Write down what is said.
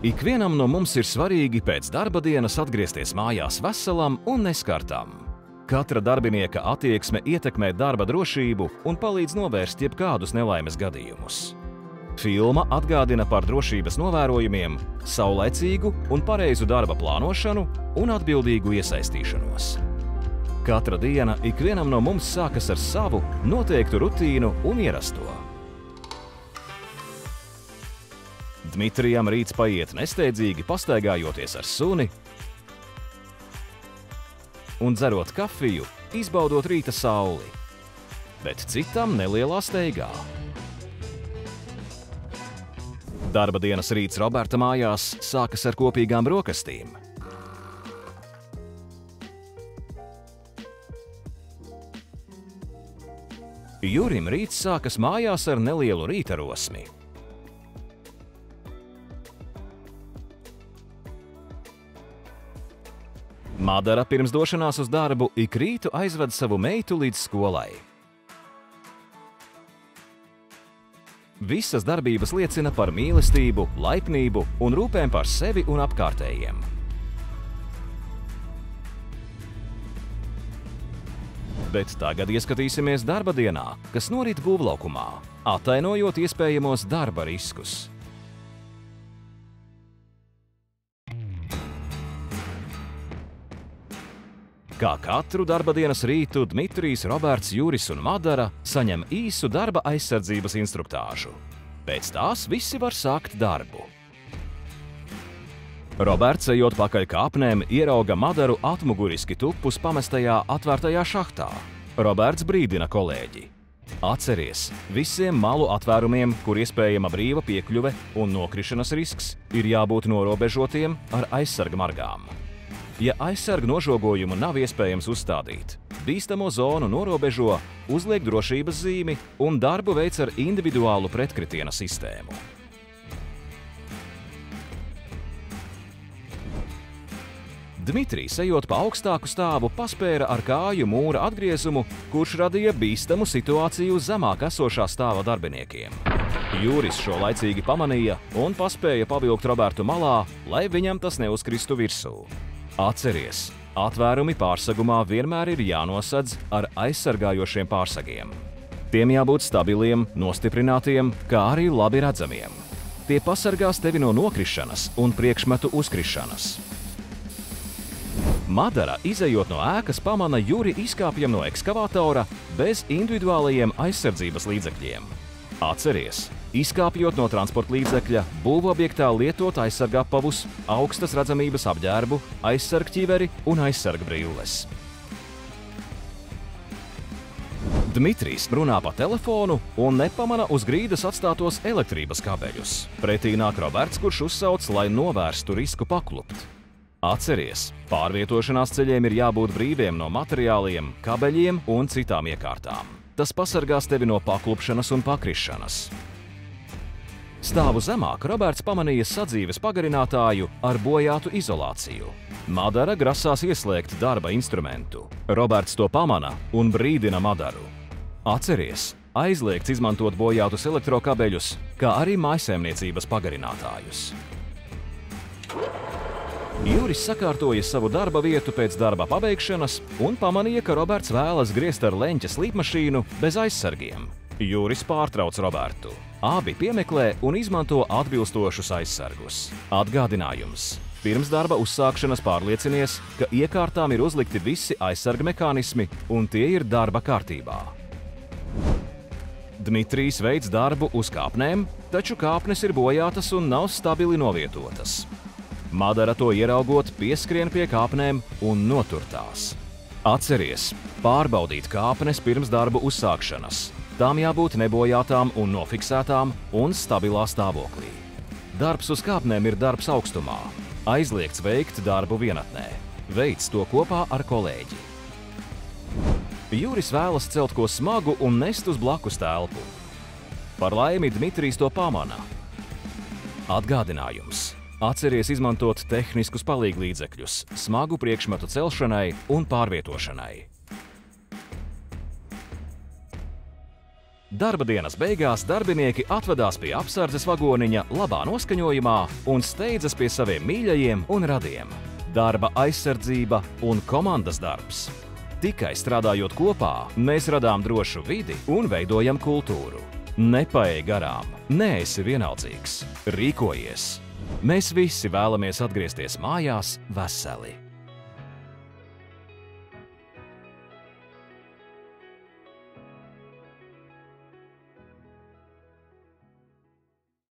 Ikvienam no mums ir svarīgi pēc darba dienas atgriezties mājās veselam un neskartam. Katra darbinieka attieksme ietekmē darba drošību un palīdz novērst jebkādus nelaimes gadījumus. Filma atgādina par drošības novērojumiem, saulaicīgu un pareizu darba plānošanu un atbildīgu iesaistīšanos. Katra diena ikvienam no mums sākas ar savu noteiktu rutīnu un ierasto. Dmitrijam rīts paiet nesteidzīgi pastaigājoties ar suni un dzerot kafiju, izbaudot rīta sauli, bet citam nelielā steigā. Darba dienas rīts Roberta mājās sākas ar kopīgām brokastīm. Jurim rīts sākas mājās ar nelielu rīta rosmi. Madara pirms došanās uz darbu ik rītu aizved savu meitu līdz skolai. Visas darbības liecina par mīlestību, laipnību un rūpēm par sevi un apkārtējiem. Bet tagad ieskatīsimies darba dienā, kas norit būvlaukumā, atainojot iespējamos darba riskus. Kā katru darba dienas rītu, Dmitrijs, Roberts, Juris un Madara saņem īsu darba aizsardzības instruktāžu. Pēc tās visi var sākt darbu. Roberts, ejot pakaļ kāpnēm, ierauga Madaru atmuguriski tupus pamestajā atvērtajā šahtā. Roberts brīdina kolēģi. Atceries, visiem malu atvērumiem, kur iespējama brīva piekļuve un nokrišanas risks, ir jābūt norobežotiem ar aizsarga margām. Ja aizsarga nožogojumu nav iespējams uzstādīt, bīstamo zonu norobežo, uzliek drošības zīmi un darbu veic ar individuālu pretkritiena sistēmu. Dmitrijs, ejot pa augstāku stāvu, paspēra ar kāju mūra atgriezumu, kurš radīja bīstamu situāciju zemāk esošā stāva darbiniekiem. Juris šo laicīgi pamanīja un paspēja pavilkt Robertu malā, lai viņam tas neuzkristu virsū. Atceries, atvērumi pārsegumā vienmēr ir jānosedz ar aizsargājošiem pārsegiem. Tiem jābūt stabiliem, nostiprinātiem, kā arī labi redzamiem. Tie pasargās tevi no nokrišanas un priekšmetu uzkrišanas. Madara, izejot no ēkas, pamana Juri izkāpjam no ekskavatora bez individuālajiem aizsardzības līdzekļiem. Atceries, izkāpjot no transporta līdzekļa, būvobjektā lietot aizsargapavus, augstas redzamības apģērbu, aizsargķiveri un aizsargbrīles. Dmitrijs runā pa telefonu un nepamana uz grīdas atstātos elektrības kabeļus. Pretī nāk Roberts, kurš uzsauc, lai novērstu risku paklupt. Atceries, pārvietošanās ceļiem ir jābūt brīviem no materiāliem, kabeļiem un citām iekārtām. Tas pasargās tevi no paklupšanas un pakrišanas. Stāvu zemāk Roberts pamanīja sadzīves pagarinātāju ar bojātu izolāciju. Madara grasās ieslēgt darba instrumentu. Roberts to pamana un brīdina Madaru. Atceries, aizliegts izmantot bojātus elektrokabeļus, kā arī mājsaimniecības pagarinātājus. Juris sakārtoja savu darba vietu pēc darba pabeigšanas un pamanīja, ka Roberts vēlas griezt ar leņķa slīpmašīnu bez aizsargiem. Juris pārtrauc Robertu. Abi piemeklē un izmanto atbilstošus aizsargus. Atgādinājums. Pirms darba uzsākšanas pārliecinies, ka iekārtām ir uzlikti visi aizsarga mehānismi un tie ir darba kārtībā. Dmitrijs veic darbu uz kāpnēm, taču kāpnes ir bojātas un nav stabili novietotas. Madara to ieraugot, pieskrien pie kāpnēm un notur tās. Atceries, pārbaudīt kāpnes pirms darbu uzsākšanas. Tām jābūt nebojātām un nofiksētām un stabilā stāvoklī. Darbs uz kāpnēm ir darbs augstumā. Aizliegts veikt darbu vienatnē. Veic to kopā ar kolēģi. Juris vēlas celt ko smagu un nest uz blakus telpu. Par laimi Dmitrijs to pamana. Atgādinājums. Atceries izmantot tehniskus palīglīdzekļus smagu priekšmetu celšanai un pārvietošanai. Darba dienas beigās darbinieki atvedās pie apsardzes vagoniņa labā noskaņojumā un steidzas pie saviem mīļajiem un radiem. Darba aizsardzība un komandas darbs. Tikai strādājot kopā, mēs radām drošu vidi un veidojam kultūru. Nepaej garām, neesi vienaldzīgs, rīkojies! Mēs visi vēlamies atgriezties mājās veseli.